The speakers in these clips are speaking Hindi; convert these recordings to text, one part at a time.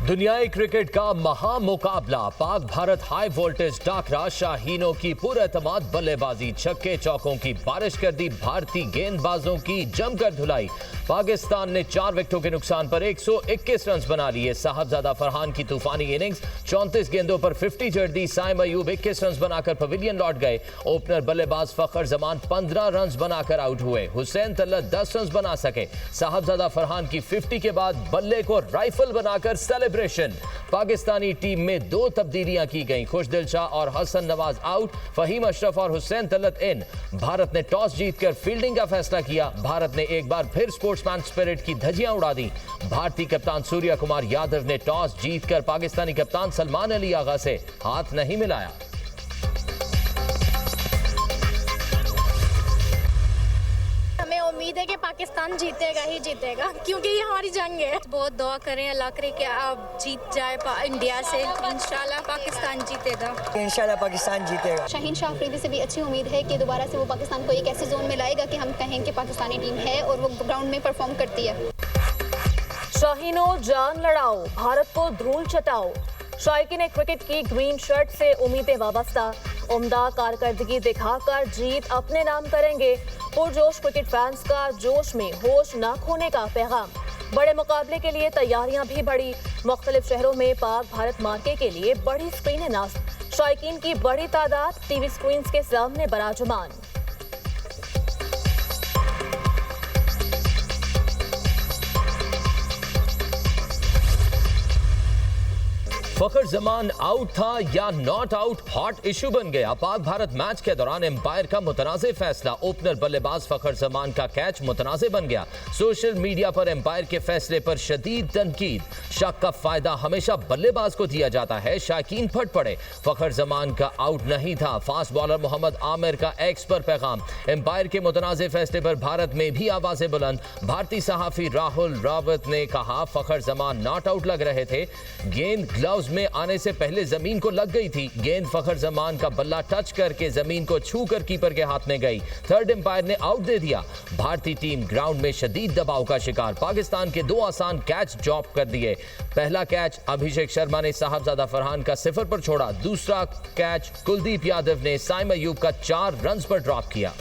दुनियाई क्रिकेट का महामुकाबला, पाक भारत हाई वोल्टेज टाकरा, शाहीनों की पुरएतमाद बल्लेबाजी, छक्के चौकों की बारिश कर दी भारतीय गेंदबाजों की जमकर धुलाई। पाकिस्तान ने 4 विकेटों के नुकसान पर 121 रन बना लिए। साहबजादा फरहान की तूफानी इनिंग्स, 34 गेंदों पर 50 जड़ दी। साइम अयूब 21 रन बनाकर पवेलियन लौट गए। ओपनर बल्लेबाज फखर जमान 15 रन बनाकर आउट हुए। हुसैन तलत 10 रन बना सके। साहबजादा फरहान की 50 के बाद बल्ले को राइफल बनाकर सेलिब्रेशन। पाकिस्तानी टीम में 2 तब्दीलियां की गईं। खुशदिल शाह और हसन नवाज आउट, फहीम अशरफ और हुसैन तलत इन। भारत ने टॉस जीतकर फील्डिंग का फैसला किया। भारत ने एक बार फिर स्पोर्ट्समैन स्पिरिट की धज्जियां उड़ा दी। भारतीय कप्तान सूर्य कुमार यादव ने टॉस जीतकर पाकिस्तानी कप्तान सलमान अली आगा से हाथ नहीं मिलाया। हमें उम्मीद है कि पाकिस्तान जीतेगा ही जीतेगा, क्योंकि ये हमारी जंग है। बहुत दुआ करें अल्लाह करे कि आप जीत जाए इंडिया से। इंशाल्लाह पाकिस्तान जीतेगा। इंशाल्लाह पाकिस्तान जीतेगा। शाहीन शाह अफरीदी से भी अच्छी उम्मीद है कि दोबारा से वो पाकिस्तान को एक ऐसे जोन में लाएगा कि हम कहें कि पाकिस्तानी टीम है और वो ग्राउंड में परफॉर्म करती है। शाहीनों जान लड़ाओ, भारत को धूल चटाओ। शायकीन क्रिकेट की ग्रीन शर्ट से उम्मीदें वाबस्ता, उम्दा कारकर्दगी दिखाकर जीत अपने नाम करेंगे। पुरजोश क्रिकेट फैंस का जोश में होश न खोने का पैगाम। बड़े मुकाबले के लिए तैयारियां भी बढ़ी। मुख्तलिफ शहरों में पाक भारत मार्के के लिए बड़ी स्क्रीन नास्ब। शायकीन की बड़ी तादाद टीवी स्क्रीन के सामने बराजुमान। फखर जमान आउट था या नॉट आउट, हॉट इशू बन गया। पाक भारत मैच के दौरान एम्पायर का मुतनाज़े फैसला, ओपनर बल्लेबाज फखर जमान का कैच मुतनाज़े बन गया। सोशल मीडिया पर एम्पायर के फैसले पर शदीद तनकीद। शक का फायदा हमेशा बल्लेबाज को दिया जाता है। शायकीन फट पड़े, फखर जमान का आउट नहीं था। फास्ट बॉलर मोहम्मद आमिर का एक्स पर पैगाम। एम्पायर के मुतनाज़े फैसले पर भारत में भी आवाजें बुलंद। भारतीय सहाफी राहुल रावत ने कहा फखर जमान नॉट आउट लग रहे थे। गेंद ग्लव्स में आने से पहले जमीन को लग गई थी। गेंद फखर जमान का बल्ला टच करके जमीन को छूकर कीपर के हाथ में गई। थर्ड एम्पायर ने आउट दे दिया। भारतीय टीम ग्राउंड में शदीद दबाव का शिकार। पाकिस्तान के 2 आसान कैच ड्रॉप कर दिए। पहला कैच अभिषेक शर्मा ने साहबजादा फरहान का 0 पर छोड़ा। दूसरा कैच कुलदीप यादव ने साइम अयूब का 4 रन पर ड्रॉप किया।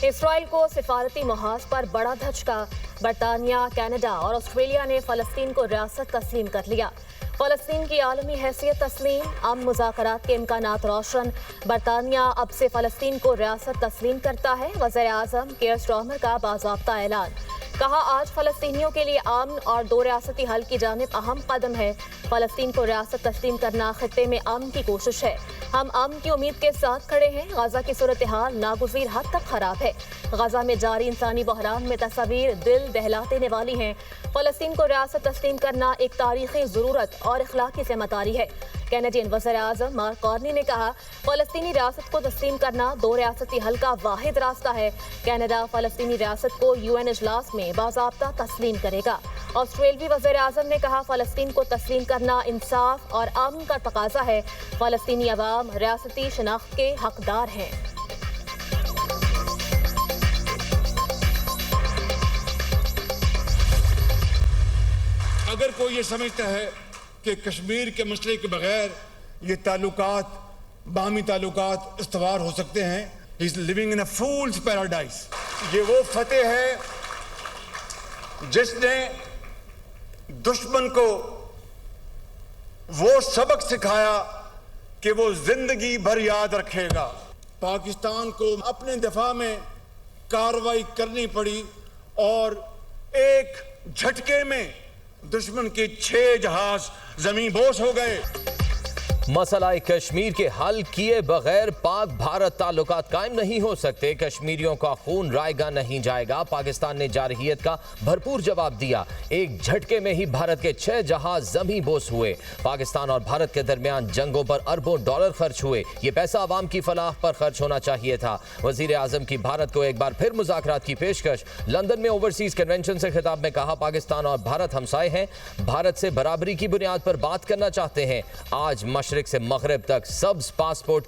इसराइल को सिफारती मुहाज पर बड़ा धचका। बरतानिया, कनाडा और ऑस्ट्रेलिया ने फलस्तीन को रियासत तस्लीम कर लिया। फलस्तीन की आलमी हैसियत तस्लीम, अमन मुज़ाकरात के इम्कानात रोशन। बरतानिया अब से फलस्तीन को रियासत तस्लीम करता है। वज़ीर आज़म केयर स्टारमर का बाज़ाब्ता ऐलान। कहा आज फलस्तीनियों के लिए अमन और 2 रियासती हल की जानिब अहम कदम है। फलस्तीन को रियासत तस्लीम करना खित्ते में अमन की कोशिश है। हम अमन की उम्मीद के साथ खड़े हैं। गजा की सूरत हाल नागुज़ीर हद तक खराब है। गजा में जारी इंसानी बहरान में तस्वीर दिल दहला देने वाली हैं। फलस्तीन को रियासत तस्लीम करना एक तारीखी ज़रूरत और इखलाकी ज़िम्मेदारी है। कैनेडियन वज़ीर आज़म मार्क कार्नी ने कहा फलस्तीनी रियासत को तस्लीम करना 2 रियासती हल का वाहिद रास्ता है। कनाडा फलस्तीनी रियासत को UN इजलास में बाज़ाब्ता तस्लीम करेगा। ऑस्ट्रेलियाई वज़ीर आज़म ने कहा फलस्तीन को तस्लीम करना इंसाफ और अमन का तकाजा है। फलस्तीनी अवाम रियासती शनाख्त के हकदार हैं। अगर कोई ये समझता है कि कश्मीर के मसले के बगैर ये ताल्लुकात, बाहमी ताल्लुकात इस्तवार हो सकते हैं, he is living in a fools paradise. ये वो फतेह है जिसने दुश्मन को वो सबक सिखाया कि वो जिंदगी भर याद रखेगा। पाकिस्तान को अपने दफा में कार्रवाई करनी पड़ी और एक झटके में दुश्मन के 6 जहाज जमीन बोस हो गए। मसला कश्मीर के हल किए बगैर पाक भारत ताल्लुकात कायम नहीं हो सकते। कश्मीरियों का खून रायगा नहीं जाएगा। पाकिस्तान ने जारहियत का भरपूर जवाब दिया। एक झटके में ही भारत के 6 जहाज जमीन बोस हुए। पाकिस्तान और भारत के दरमियान जंगों पर अरबों डॉलर खर्च हुए। ये पैसा आवाम की फलाह पर खर्च होना चाहिए था। वजीर आजम की भारत को एक बार फिर मुज़ाकरात की पेशकश। लंदन में ओवरसीज कन्वेंशन से खिताब में कहा पाकिस्तान और भारत हमसाए हैं, भारत से बराबरी की बुनियाद पर बात करना चाहते हैं। आज मशरिक मशरिक से मगरिब तक सब पासपोर्ट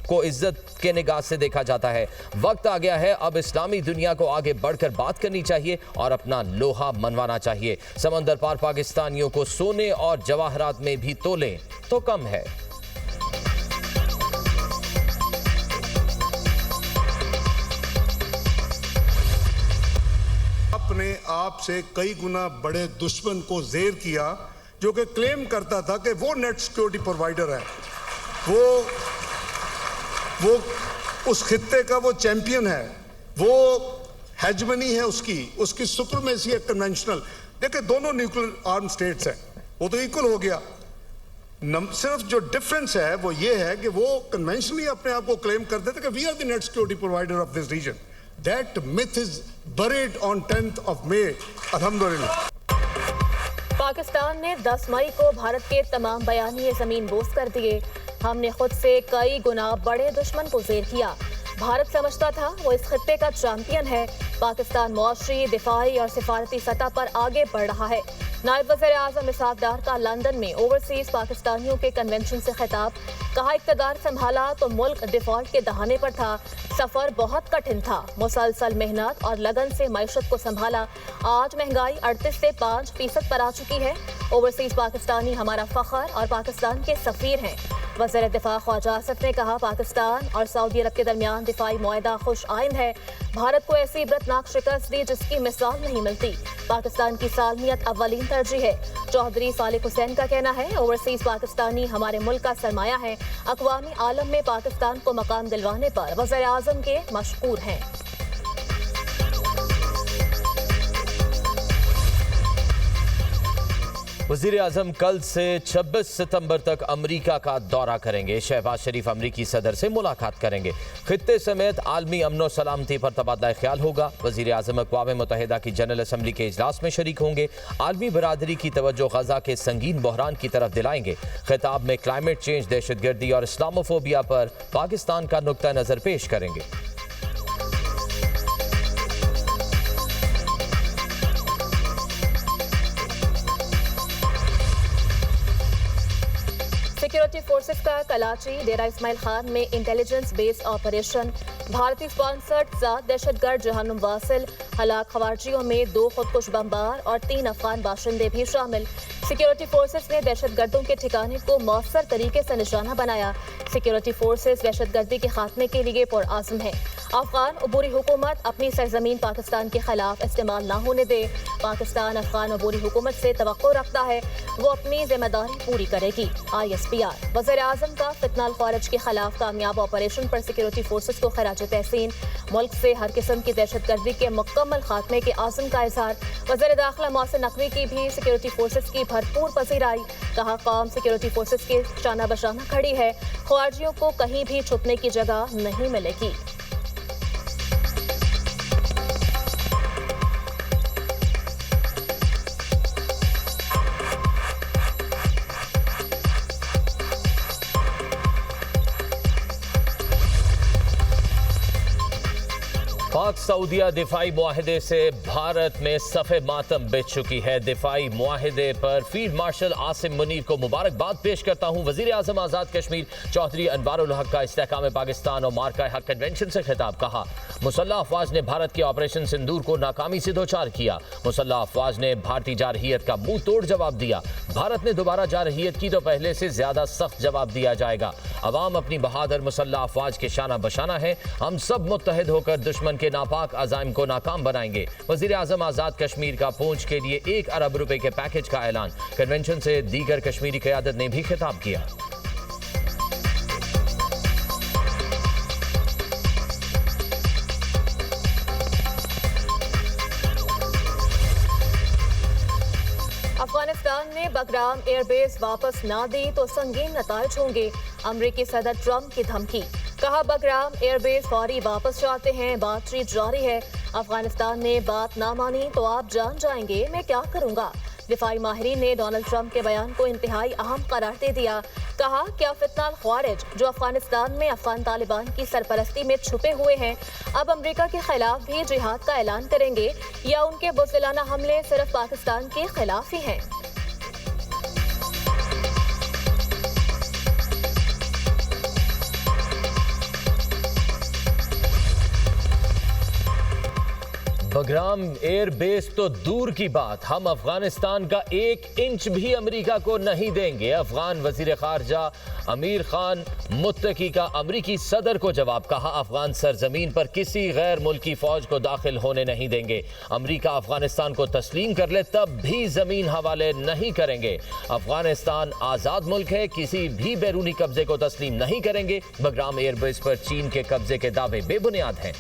को इज्जत के निगाह से देखा जाता है। वक्त आ गया है, अब इस्लामी दुनिया को आगे बढ़कर बात करनी चाहिए और अपना लोहा मनवाना चाहिए। समंदर पार पाकिस्तानियों को सोने और जवाहरात में भी तोलें तो कम है। अपने आप से कई गुना बड़े दुश्मन को जेर किया जो कि क्लेम करता था कि वो नेट सिक्योरिटी प्रोवाइडर है, वो उस खित्ते का वो चैंपियन है, वो हेजमनी है, उसकी सुप्रीमेसी है कन्वेंशनल। देखिए दोनों न्यूक्लियर आर्म स्टेट्स हैं, वो तो इक्वल हो गया। सिर्फ जो डिफरेंस है वो ये है कि वो कन्वेंशनली अपने आप को क्लेम करते थे कि we are the net security provider of this region. That myth is buried on 10th of May. Alhamdulillah. Pakistan ने 10 मई को भारत के तमाम बयानिए जमीन बोस कर दिए। हमने खुद से कई गुना बड़े दुश्मन को जेर किया। भारत समझता था वो इस खित्ते का चैंपियन है। पाकिस्तान मुआशरी, दिफाई और सिफारती सतह पर आगे बढ़ रहा है। नायब वज़ीर-ए-आज़म इसहाक डार का लंदन में ओवरसीज पाकिस्तानियों के कन्वेंशन से खिताब। कहा इक़्तिदार संभाला तो मुल्क डिफॉल्ट के दहाने पर था। सफर बहुत कठिन था, मुसलसल मेहनत और लगन से मईशत को संभाला। आज महंगाई 38 से 5% पर आ चुकी है। ओवरसीज पाकिस्तानी हमारा फख्र और पाकिस्तान के सफीर हैं। वज़ीर दिफा ख्वाजा आसिफ ने कहा पाकिस्तान और सऊदी अरब के दरमियान दिफाई मुआहदा खुश आइंद है। भारत को ऐसी इबरतनाक शिकस्त दी जिसकी मिसाल नहीं मिलती। पाकिस्तान की सालमियत अव्वलीन तरजीह है। चौधरी सालिक हुसैन का कहना है ओवरसीज पाकिस्तानी हमारे मुल्क का सरमाया है। अक़वामी आलम में पाकिस्तान को मकाम दिलवाने पर वज़ीर-ए-आज़म के मशकूर हैं। वज़ीर-ए-आज़म कल से 26 सितंबर तक अमरीका का दौरा करेंगे। शहबाज शरीफ अमरीकी सदर से मुलाकात करेंगे। खित्ते समेत आलमी अमन सलामती पर तबादला ख्याल होगा। वज़ीर-ए-आज़म अक़वाम मुत्तहिदा की जनरल असम्बली के इजलास में शरीक होंगे। आलमी बरादरी की तवज्जो गजा के संगीन बहरान की तरफ दिलाएंगे। खिताब में क्लाइमेट चेंज, दहशतगर्दी और इस्लामोफोबिया पर पाकिस्तान का नुक्ता नज़र पेश करेंगे। सिक्योरिटी फोर्सेस का कराची डेरा इस्माइल खान में इंटेलिजेंस बेस्ड ऑपरेशन। भारतीय स्पॉन्सर्ड 7 दहशतगर्द जहानुम वासिल, हलाक खवारजियों में 2 खुदकुश बमबार और 3 अफगान बाशिंदे भी शामिल। सिक्योरिटी फोर्सेस ने दहशतगर्दों के ठिकाने को मौसर तरीके से निशाना बनाया। सिक्योरिटी फोर्सेस दहशतगर्दी के खात्मे के लिए पुरआज़म है। अफगान अबूरी हुकूमत अपनी सरजमीन पाकिस्तान के खिलाफ इस्तेमाल ना होने दे। पाकिस्तान अफगान अबूरी हुकूमत से तवक्को रखता है वो अपनी जिम्मेदारी पूरी करेगी। ISPR वज़ीर-ए-आज़म का फितनाल ख़ारिज के खिलाफ कामयाब ऑपरेशन पर सिक्योरिटी फोर्सेस को खराज तहसीन। मुल्क से हर किस्म की दहशतगर्दी के मुकम्मल खात्मे के आज़म का इज़हार। वज़ीर दाखिला मोहसिन नकवी की भी सिक्योरिटी फोर्सेस की भरपूर पजीराई। कहा कौम सिक्योरिटी फोर्सेस के शाना बशाना खड़ी है। ख़वारजियों को कहीं भी छुपने की जगह नहीं मिलेगी। पाक सऊदिया दिफाई मुआहदे से भारत में सफ़े मातम बिछ चुकी है। दिफाई मुआहदे पर फील्ड मार्शल आसिम मुनीर को मुबारकबाद पेश करता हूँ। वज़ीर-ए-आज़म आज़ाद कश्मीर चौधरी अनवारुल हक का इस्तेहकाम पाकिस्तान और मार्का हक कन्वेंशन से खिताब। कहा मुसल्लह अफवाज ने भारत के ऑपरेशन सिंदूर को नाकामी से दो चार किया। मुसल्लह अफवाज ने भारतीय जारहियत का मुंह तोड़ जवाब दिया। भारत ने दोबारा जारहियत की तो पहले से ज्यादा सख्त जवाब दिया जाएगा। अवाम अपनी बहादुर मुसल्लह अफवाज के शाना बशाना है। हम सब मुत्तहिद होकर दुश्मन के नापाक अज़ाइम को नाकाम बनाएंगे। वज़ीर-ए-आज़म आज़ाद कश्मीर का पूंछ के लिए 1 अरब रुपए के पैकेज का ऐलान। कन्वेंशन से दीगर कश्मीरी क़यादत ने भी खिताब किया। अफगानिस्तान ने बगराम एयरबेस वापस ना दी तो संगीन नताइज होंगे। अमरीकी सदर ट्रंप की धमकी। कहा बगराम एयरबेस फौरी वापस चाहते हैं। बातचीत जारी है। अफगानिस्तान ने बात ना मानी तो आप जान जाएंगे मैं क्या करूंगा। दिफाई माहिरीन ने डोनाल्ड ट्रंप के बयान को इंतहाई अहम करार दे दिया। कहा क्या फितनाल ख्वारिज जो अफगानिस्तान में अफगान तालिबान की सरपरस्ती में छुपे हुए हैं अब अमेरिका के खिलाफ भी जिहाद का ऐलान करेंगे या उनके बुज़दिलाना हमले सिर्फ पाकिस्तान के खिलाफ ही हैं। बगराम एयर बेस तो दूर की बात, हम अफगानिस्तान का 1 इंच भी अमेरिका को नहीं देंगे। अफगान वजीर खारजा अमीर खान मुत्तकी का अमरीकी सदर को जवाब, कहा अफगान सरजमीन पर किसी गैर मुल्की फौज को दाखिल होने नहीं देंगे। अमेरिका अफगानिस्तान को तस्लीम कर ले तब भी जमीन हवाले नहीं करेंगे। अफगानिस्तान आजाद मुल्क है, किसी भी बैरूनी कब्जे को तस्लीम नहीं करेंगे। बगराम एयरबेस पर चीन के कब्जे के दावे बेबुनियाद हैं।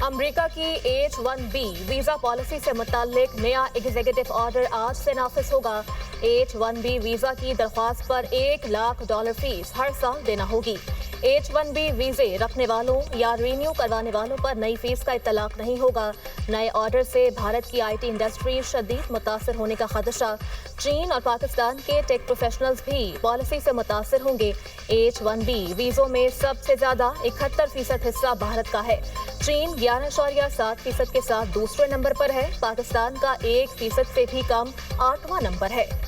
अमेरिका की H-1B वीजा पॉलिसी से मुताल्लिक नया एग्जीक्यूटिव ऑर्डर आज से नाफिज होगा। H-1B वीजा की दरख्वास्त पर $1 लाख फीस हर साल देना होगी। H-1B वीजे रखने वालों या रिन्यू करवाने वालों पर नई फीस का इतलाक नहीं होगा। नए ऑर्डर से भारत की IT इंडस्ट्री शदीद मुतासर होने का खदशा। चीन और पाकिस्तान के टेक प्रोफेशनल्स भी पॉलिसी से मुतासर होंगे। H-1B वीजों में सबसे ज्यादा 71% हिस्सा भारत का है। चीन 11.7% के साथ दूसरे नंबर पर है। पाकिस्तान का 1% से भी कम 8वां नंबर है।